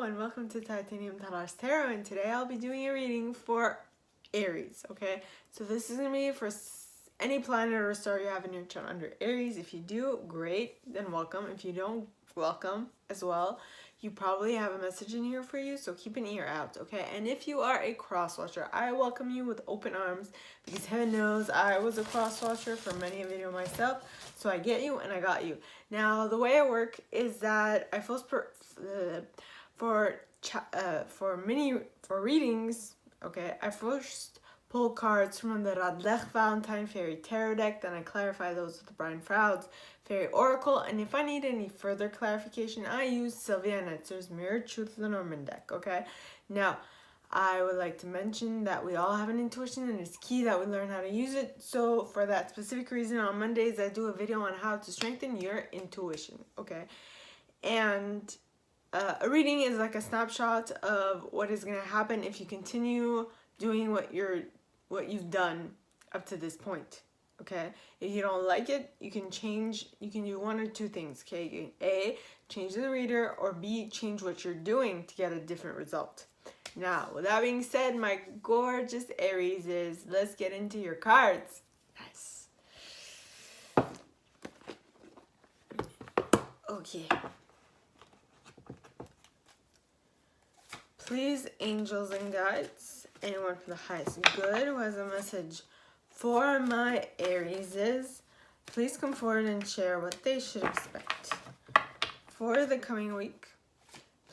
and welcome to Titanium Tarot, and today I'll be doing a reading for Aries, okay? So this is going to be for any planet or star you have in your chart under Aries. If you do, great, then welcome. If you don't, welcome as well. You probably have a message in here for you, so keep an ear out, okay? And if you are a cross-watcher, I welcome you with open arms, because heaven knows I was a cross-watcher for many a video myself, so I get you and I got you. Now, the way I work is that I first for readings, okay, I first pull cards from the Radlech Valentine Fairy Tarot deck, then I clarify those with the Brian Froud's Fairy Oracle, and if I need any further clarification, I use Sylvia Netzer's Mirror Truth Lenormand deck, okay? Now, I would like to mention that we all have an intuition, and it's key that we learn how to use it. So for that specific reason, on Mondays, I do a video on how to strengthen your intuition, okay? And a reading is like a snapshot of what is going to happen if you continue doing what you've done up to this point, okay? If you don't like it, you can do one or two things, okay? You can A, change the reader, or B, change what you're doing to get a different result. Now, with that being said, my gorgeous Aries, let's get into your cards. Nice. Okay. Please, angels and guides, anyone from the highest good who has a message for my Aries, please come forward and share what they should expect for the coming week.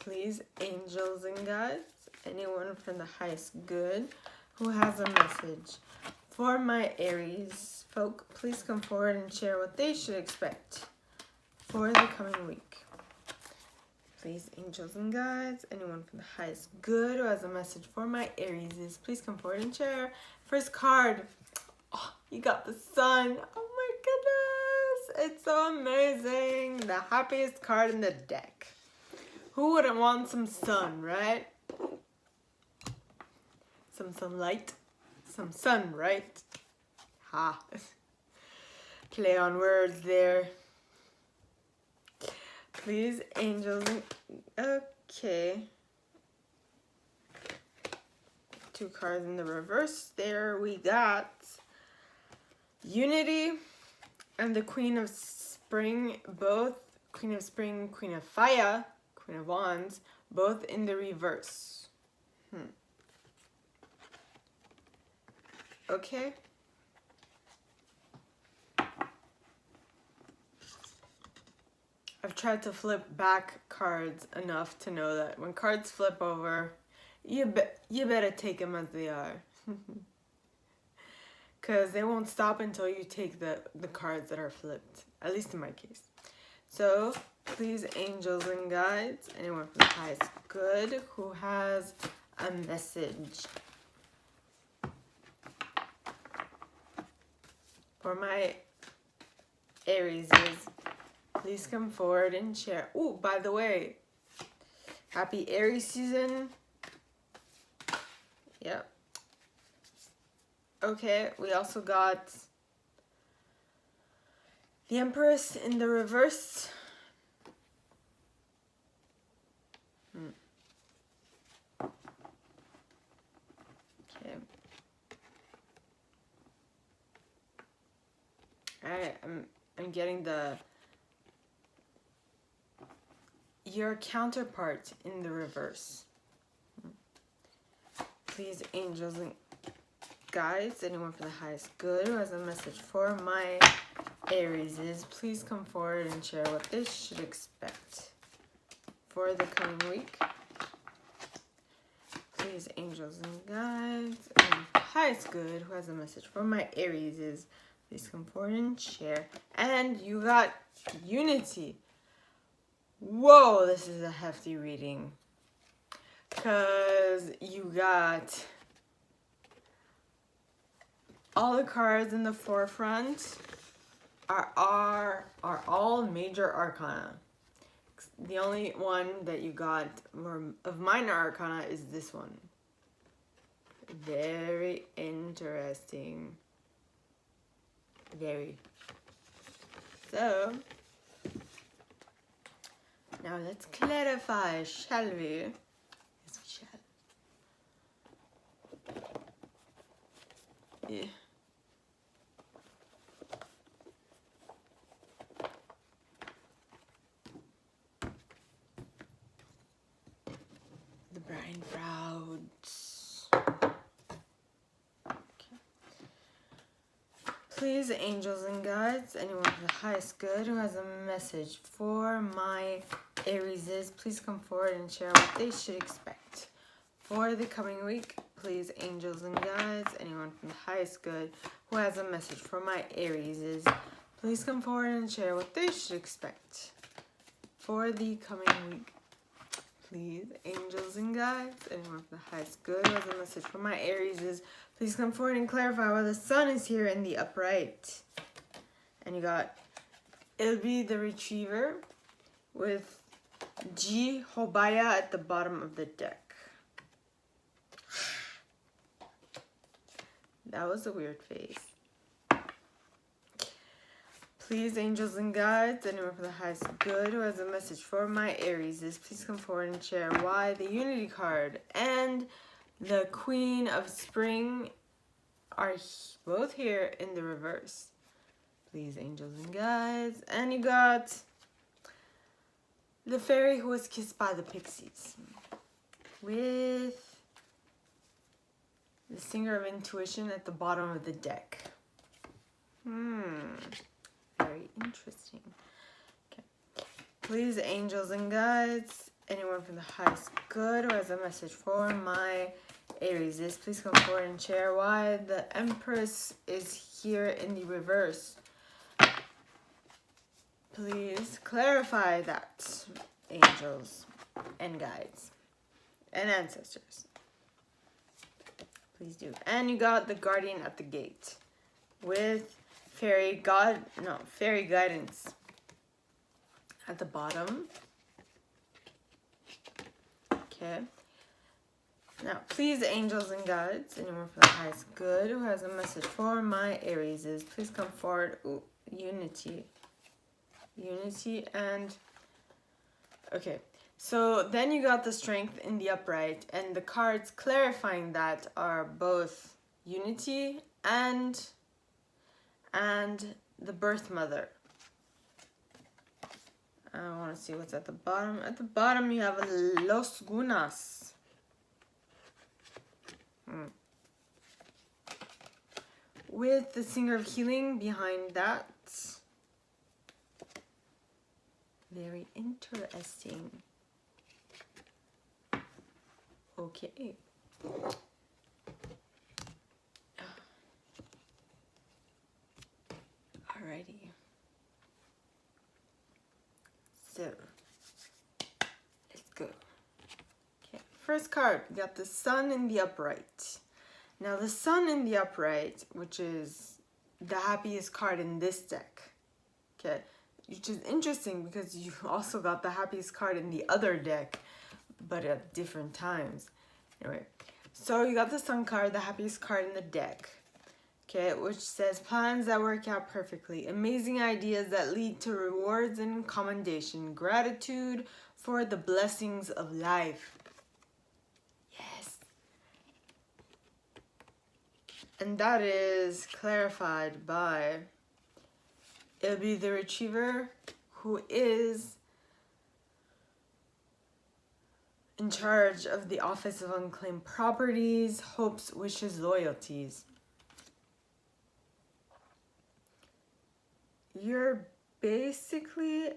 Please, angels and guides, anyone from the highest good who has a message for my Aries folk, please come forward and share what they should expect for the coming week. Please, angels and guides, anyone from the highest good who has a message for my Aries, please come forward and share. First card, oh, you got the sun. Oh my goodness, it's so amazing. The happiest card in the deck. Who wouldn't want some sun, right? Some sunlight, some sun, right? Ha. Play on words there. Please, angels. Okay. Two cards in the reverse. There we got Unity and the Queen of Spring, both Queen of Spring, Queen of Fire, Queen of Wands, both in the reverse. Okay. I've tried to flip back cards enough to know that when cards flip over, you better take them as they are. Because they won't stop until you take the cards that are flipped, at least in my case. So, please, angels and guides, anyone from the highest good who has a message for my Aries, please come forward and share. Oh, by the way, happy Aries season. Yep. Okay, we also got the Empress in the reverse. Okay. I'm getting your counterpart in the reverse. Please, angels and guides, anyone for the highest good who has a message for my Aries, please come forward and share what they should expect for the coming week. Please, angels and guides, and highest good who has a message for my Aries, please come forward and share. And you got Unity. Whoa, this is a hefty reading. Because you got all the cards in the forefront are all major arcana. The only one that you got of minor arcana is this one. Very interesting. Very. So, Now let's clarify, shall we? Yes, we shall. Yeah. The brain frauds. Okay. Please, angels and guides, anyone for the highest good who has a message for my Arieses, please come forward and share what they should expect for the coming week. Please, angels and guides, anyone from the highest good who has a message for my Arieses, please come forward and share what they should expect for the coming week. Please, angels and guides, anyone from the highest good who has a message for my Arieses, please come forward and clarify why the sun is here in the upright. And you got, it'll be the retriever with G Hobaya at the bottom of the deck. That was a weird face. Please, angels and guides, anyone from the highest good who has a message for my Arieses, please come forward and share why the Unity card and the Queen of Spring are both here in the reverse. Please, angels and guides. And you got the fairy who was kissed by the pixies with the Singer of Intuition at the bottom of the deck. Very interesting. Okay. Please, angels and guides, anyone from the highest good who has a message for my Arieses, please come forward and share why the Empress is here in the reverse. Please clarify that, angels and guides and ancestors. Please do. And you got the Guardian at the gate with fairy guidance at the bottom. Okay. Now, please, angels and guides, anyone from the highest good who has a message for my Arieses, please come forward. Ooh, unity. Unity and... Okay. So then you got the Strength in the upright, and the cards clarifying that are both Unity and the Birth Mother. I want to see what's at the bottom. At the bottom you have Los Gunas. With the Singer of Healing behind that. Very interesting. Okay. Alrighty. So, let's go. Okay, first card, we got the Sun in the upright. Now the Sun in the upright, which is the happiest card in this deck. Okay, which is interesting because you also got the happiest card in the other deck, but at different times. Anyway, so you got the Sun card, the happiest card in the deck. Okay, which says plans that work out perfectly, amazing ideas that lead to rewards and commendation, gratitude for the blessings of life. Yes. And that is clarified by, it'll be the retriever who is in charge of the Office of Unclaimed Properties, hopes, wishes, loyalties. You're basically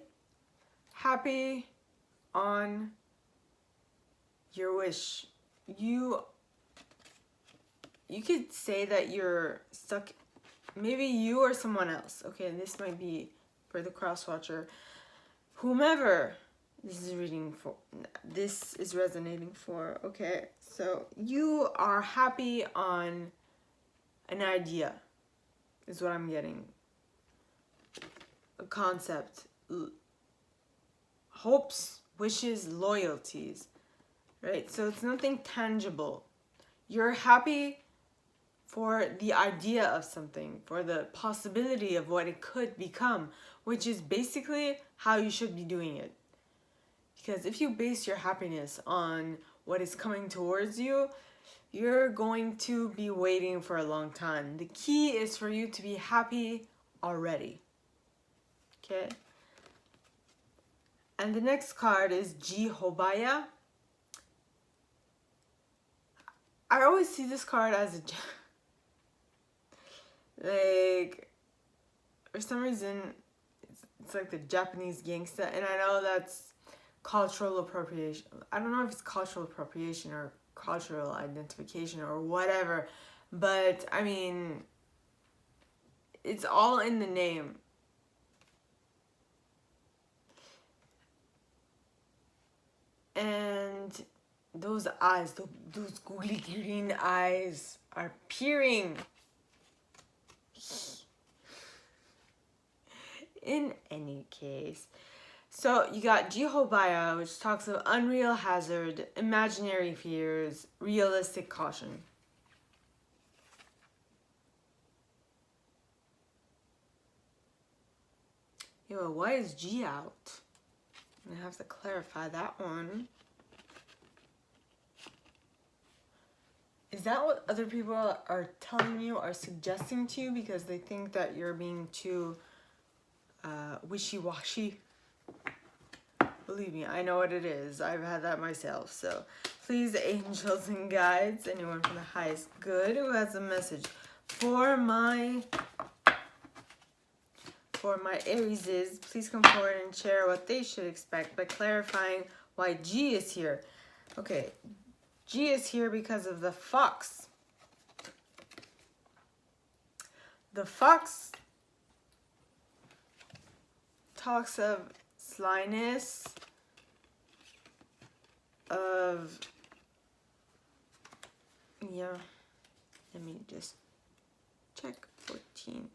happy on your wish. You could say that you're stuck, maybe you or someone else. Okay, this might be for the cross-watcher. Whomever this is reading for, this is resonating for. Okay, so you are happy on an idea, is what I'm getting. A concept, hopes, wishes, loyalties, right? So it's nothing tangible. You're happy for the idea of something, for the possibility of what it could become, which is basically how you should be doing it. Because if you base your happiness on what is coming towards you, you're going to be waiting for a long time. The key is for you to be happy already. Okay? And the next card is Jehovah. I always see this card as like, for some reason, it's like the Japanese gangsta, and I know that's cultural appropriation. I don't know if it's cultural appropriation or cultural identification or whatever, but I mean, it's all in the name. And those eyes, those googly green eyes are peering. In any case, so you got Jehovah, which talks of unreal hazard, imaginary fears, realistic caution. Yo, why is G out? I have to clarify that one. Is that what other people are telling you, are suggesting to you, because they think that you're being too wishy-washy? Believe me, I know what it is. I've had that myself. So please, angels and guides, anyone from the highest good who has a message for my Arieses, please come forward and share what they should expect by clarifying why G is here. Okay, G is here because of the fox. The fox talks of slyness, of, yeah, let me just check 14.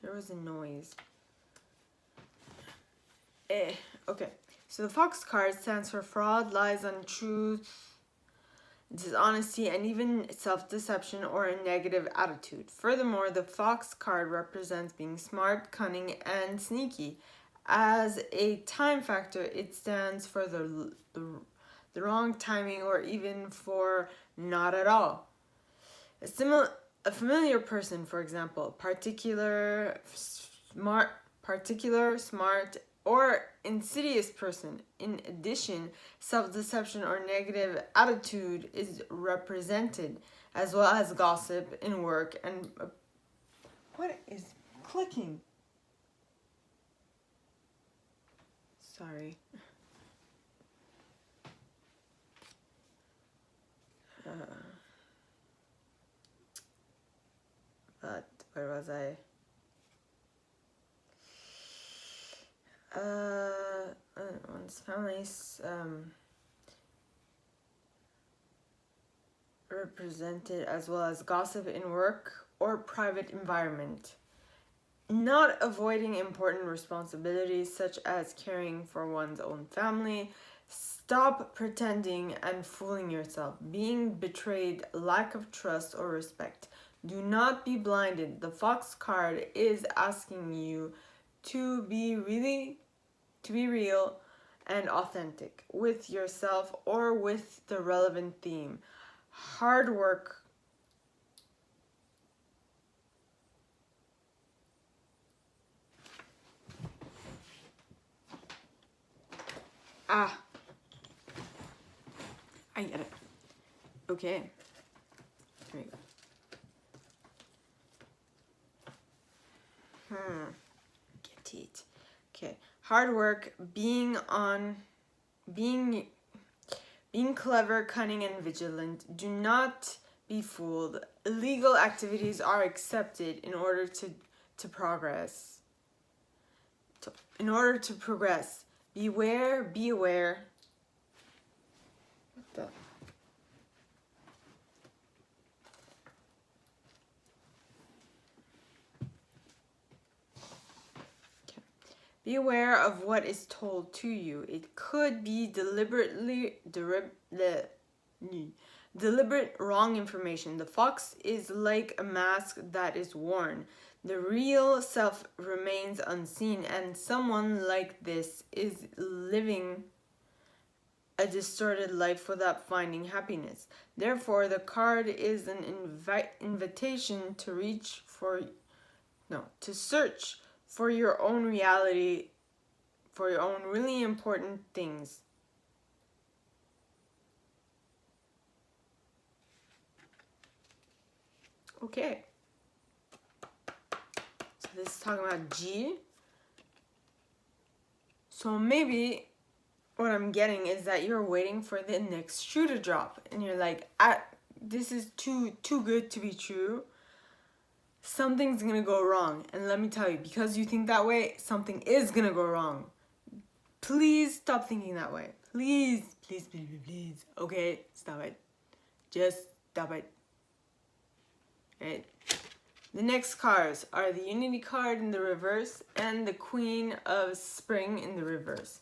There was a noise. Okay, so the fox card stands for fraud, lies, untruth, dishonesty, and even self-deception or a negative attitude. Furthermore, the fox card represents being smart, cunning, and sneaky. As a time factor, it stands for the wrong timing, or even for not at all. A familiar person, for example, particular, smart, or insidious person. In addition, self-deception or negative attitude is represented, as well as gossip in work and... what is clicking? Sorry. But where was I? One's families represented, as well as gossip in work or private environment. Not avoiding important responsibilities such as caring for one's own family. Stop pretending and fooling yourself. Being betrayed, lack of trust or respect. Do not be blinded. The fox card is asking you to be real and authentic with yourself or with the relevant theme. Hard work. I get it. Okay. Here we go. Get it. Okay. Hard work, being clever, cunning, and vigilant. Do not be fooled. Illegal activities are accepted in order to progress. In order to progress. Beware, be aware. What the? Okay. Be aware of what is told to you. It could be deliberate wrong information. The fox is like a mask that is worn. The real self remains unseen, and someone like this is living a distorted life without finding happiness. Therefore, the card is an invitation to search for your own reality, for your own really important things. Okay. So this is talking about G. So maybe what I'm getting is that you're waiting for the next shoe to drop, and you're like, this is too good to be true. Something's gonna go wrong. And let me tell you, because you think that way, something is gonna go wrong. Please stop thinking that way. Please, please, please, please, please. Okay, stop it. Just stop it. Right? The next cards are the Unity card in the reverse and the Queen of Spring in the reverse.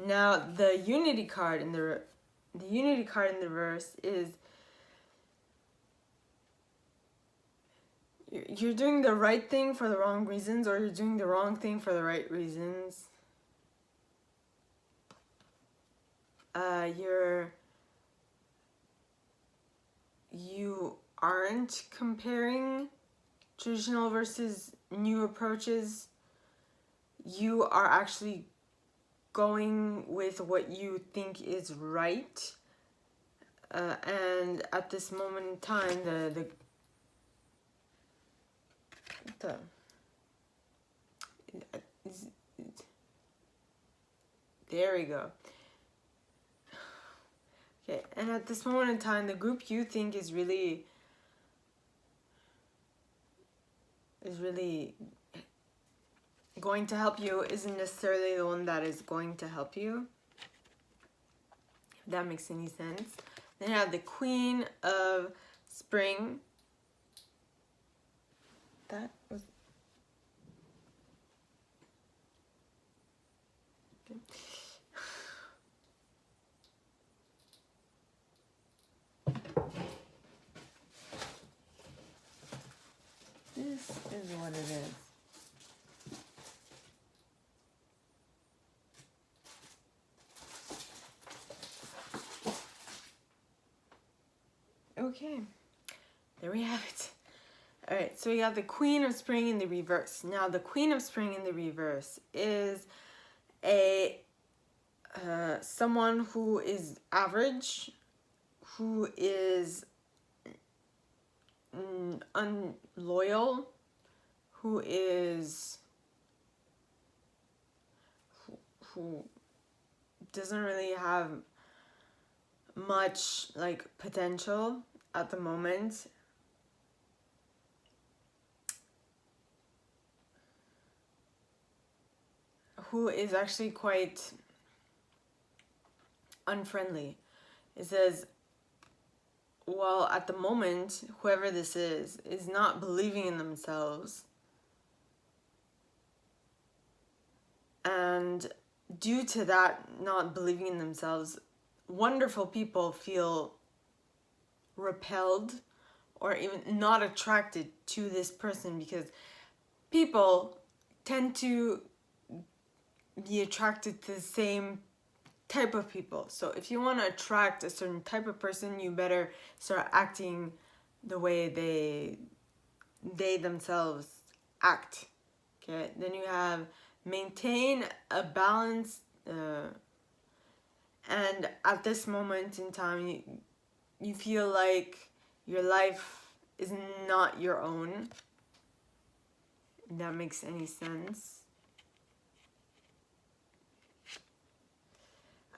Now, the Unity card in the reverse is you're doing the right thing for the wrong reasons, or you're doing the wrong thing for the right reasons. You aren't comparing traditional versus new approaches. You are actually going with what you think is right. And at this moment in time, there we go. Okay, and at this moment in time, the group you think is really going to help you isn't necessarily the one that is going to help you. If that makes any sense. Then you have the Queen of Spring. That was... Okay. This is what it is. Okay, there we have it. All right, so we got the Queen of Spring in the reverse. Now, the Queen of Spring in the reverse is someone who is average, who is unloyal, who doesn't really have much like potential at the moment. Who is actually quite unfriendly. It says, well, at the moment, whoever this is not believing in themselves. And due to that not believing in themselves, wonderful people feel repelled or even not attracted to this person, because people tend to be attracted to the same type of people. So if you want to attract a certain type of person, you better start acting the way they themselves act. Okay, then you have maintain a balance, and at this moment in time you feel like your life is not your own. If that makes any sense.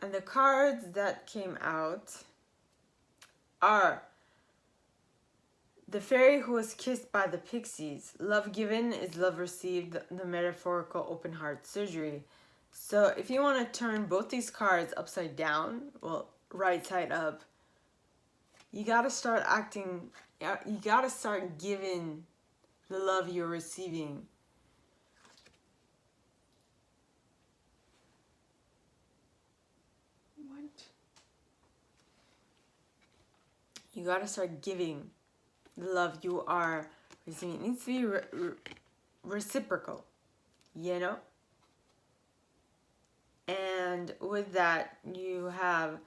And the cards that came out are the fairy who was kissed by the pixies. Love given is love received, the metaphorical open heart surgery. So if you want to turn both these cards upside down, well, right side up, you got to start acting, you got to start giving the love you're receiving. You got to start giving the love you are receiving. It needs to be reciprocal, you know? And with that, you have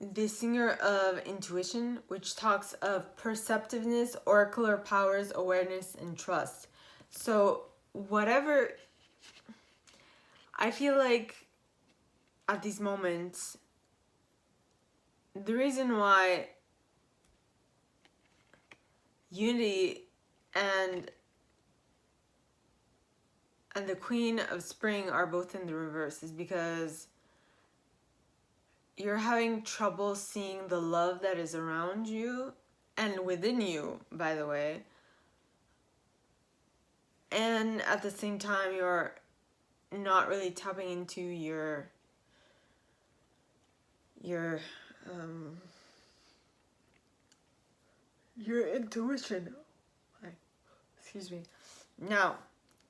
the Singer of Intuition, which talks of perceptiveness, oracular powers, awareness, and trust. So whatever, I feel like at these moments, the reason why Unity and the Queen of Spring are both in the reverse is because you're having trouble seeing the love that is around you and within you, by the way. And at the same time, you're not really tapping into your intuition. Excuse me. Now,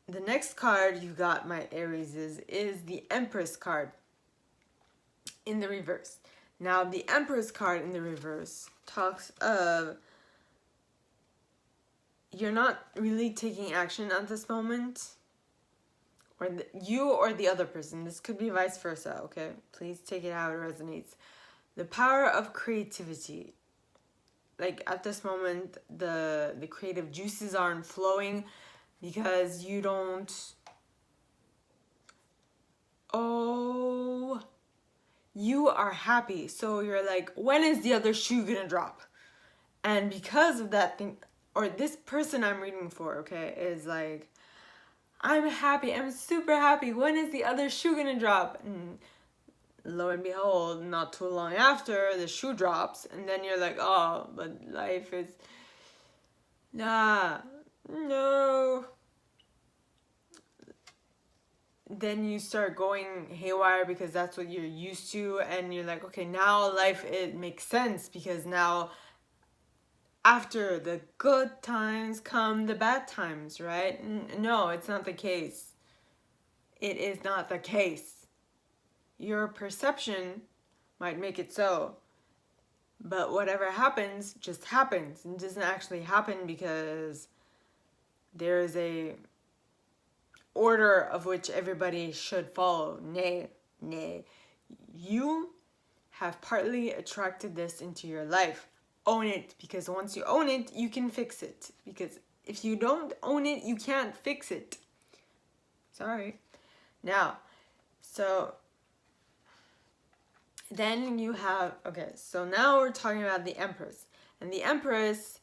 the next card you got, my Aries, is the Empress card in the reverse. Now, the Empress card in the reverse talks of you're not really taking action at this moment, or you or the other person. This could be vice versa, okay? Please take it how it resonates. The power of creativity. Like at this moment, the creative juices aren't flowing because you don't... Oh, you are happy. So you're like, when is the other shoe gonna drop? And because of that thing, or this person I'm reading for, okay, is like, I'm happy, I'm super happy. When is the other shoe gonna drop? And lo and behold, not too long after, the shoe drops. And then you're like, oh, but life is... Nah, no. Then you start going haywire because that's what you're used to. And you're like, okay, now life, it makes sense because now after the good times come the bad times, right? No, it's not the case. It is not the case. Your perception might make it so, but whatever happens just happens. It doesn't actually happen because there is a order of which everybody should follow. Nay. You have partly attracted this into your life. Own it, because once you own it, you can fix it. Because if you don't own it, you can't fix it. Sorry. Now, so then you have, okay, so now we're talking about the Empress. And the Empress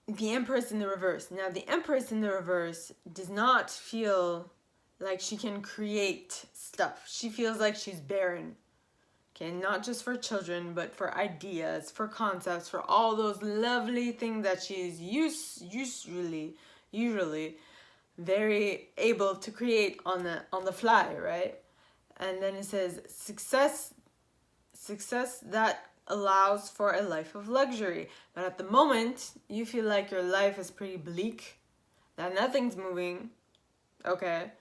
in the reverse. Now, the Empress in the reverse does not feel like she can create stuff. She feels like she's barren. Okay, not just for children, but for ideas, for concepts, for all those lovely things that she's usually very able to create on the fly, right? And then it says success that allows for a life of luxury. But at the moment, you feel like your life is pretty bleak, that nothing's moving. Okay.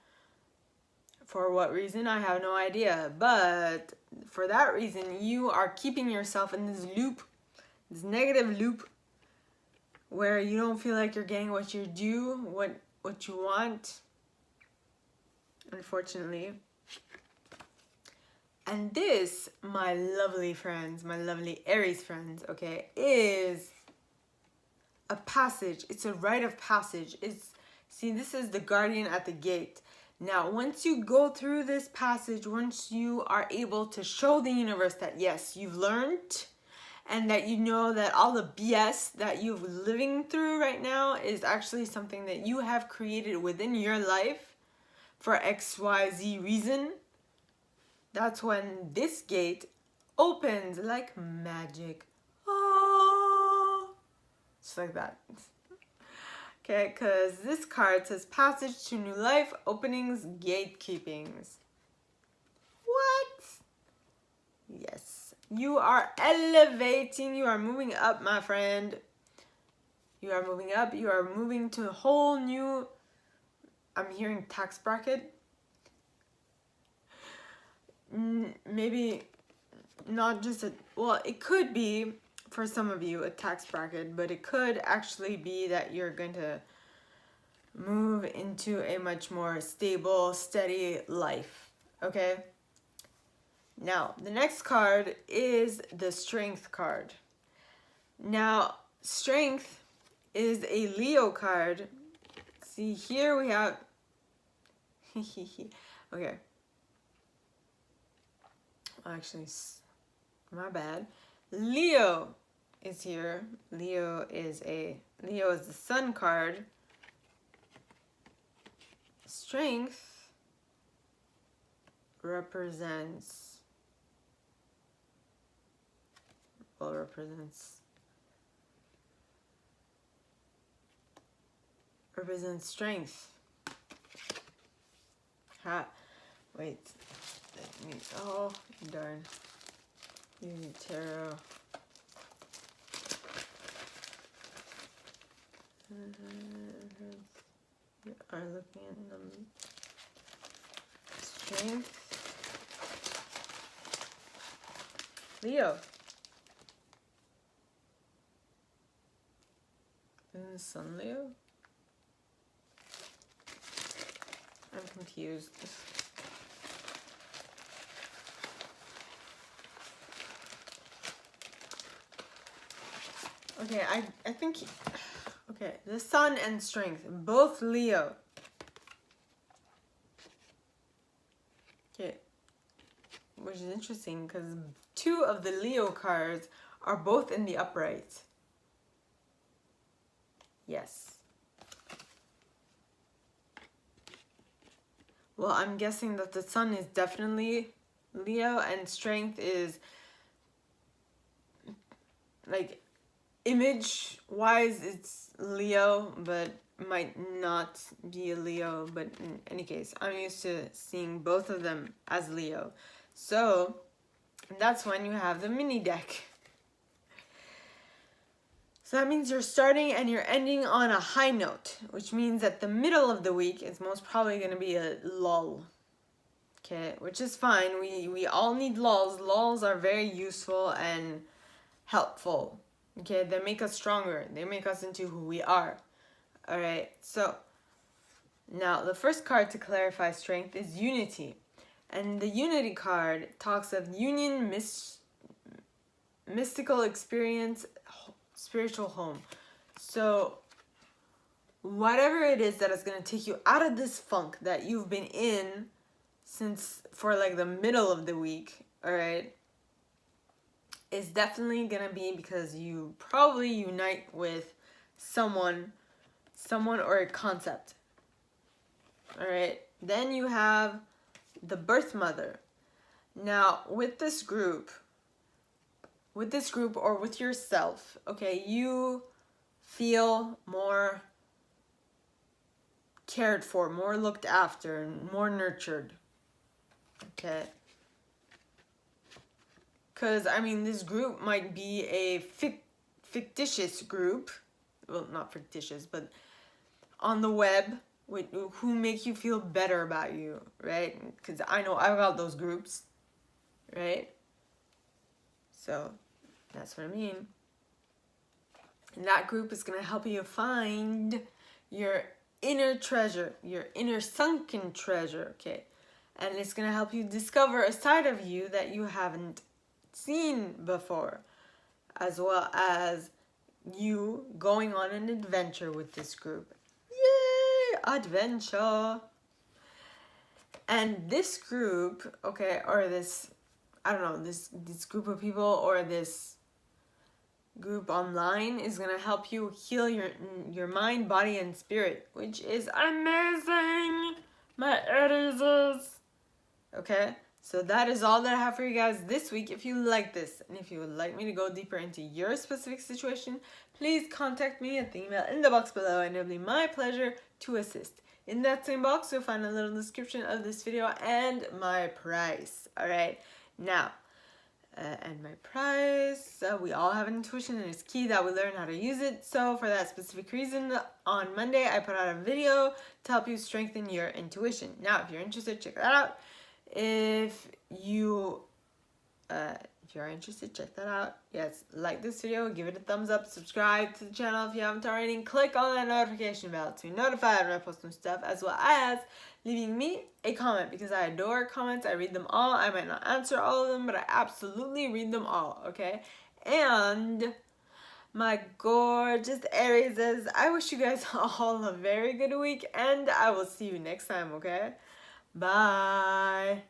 For what reason, I have no idea. But for that reason, you are keeping yourself in this loop, this negative loop, where you don't feel like you're getting what you're due, what you want, unfortunately. And this, my lovely friends, my lovely Aries friends, okay, is a passage. It's a rite of passage. See, this is the guardian at the gate. Now, once you go through this passage, once you are able to show the universe that, yes, you've learned, and that you know that all the BS that you're living through right now is actually something that you have created within your life for XYZ reason, that's when this gate opens like magic. Oh, just like that. Okay, because this card says passage to new life, openings, gatekeepings. What? Yes. You are elevating. You are moving up, my friend. You are moving up. You are moving to a whole new... I'm hearing tax bracket. Maybe not just a... Well, it could be, for some of you, a tax bracket. But it could actually be that you're going to move into a much more stable, steady life. Okay? Now, the next card is the Strength card. Now, Strength is a Leo card. See, here we have... okay. Actually, my bad. Leo is here. Leo is the Sun card. Strength represents strength. Wait. Oh, darn. Uni Tarot. We are looking at them. Strength. Leo. Isn't the Sun Leo? I'm confused. Okay, I think... okay, the Sun and Strength, both Leo. Okay, which is interesting because 2 of the Leo cards are both in the upright. Yes. Well, I'm guessing that the Sun is definitely Leo and Strength is, like, image-wise, it's Leo, but might not be a Leo. But in any case, I'm used to seeing both of them as Leo. So, that's when you have the mini deck. So that means you're starting and you're ending on a high note, which means that the middle of the week is most probably going to be a lull. Okay, which is fine. We all need lulls. Lulls are very useful and helpful. Okay, they make us stronger. They make us into who we are. All right, so now the first card to clarify Strength is Unity. And the Unity card talks of union, mystical experience, spiritual home. So whatever it is that is going to take you out of this funk that you've been in since for like the middle of the week, all right, is definitely going to be because you probably unite with someone or a concept. All right, then you have the Birth Mother. Now with this group or with yourself, okay, you feel more cared for, more looked after, and more nurtured. Okay. Because, I mean, this group might be a fictitious group. Well, not fictitious, but on the web, who make you feel better about you, right? Because I know I've got those groups, right? So, that's what I mean. And that group is going to help you find your inner treasure, your inner sunken treasure, okay? And it's going to help you discover a side of you that you haven't seen before, as well as you going on an adventure with this group. Yay! Adventure! And this group, okay, or this, I don't know, this group of people or this group online is going to help you heal your mind, body, and spirit, which is amazing, my Aries. Okay, so that is all that I have for you guys this week. If you like this and if you would like me to go deeper into your specific situation, please contact me at the email in the box below and it'll be my pleasure to assist. In that same box, you'll find a little description of this video and my price. All right, now, and my price, we all have an intuition and it's key that we learn how to use it. So for that specific reason, on Monday, I put out a video to help you strengthen your intuition. Now, if you're interested, check that out. If you If you are interested, check that out. Yes, like this video, give it a thumbs up, subscribe to the channel if you haven't already, and click on that notification bell to be notified when I post new stuff, as well as leaving me a comment, because I adore comments. I read them all. I might not answer all of them, but I absolutely read them all, okay? And my gorgeous Aries, I wish you guys all a very good week, and I will see you next time, okay? Bye.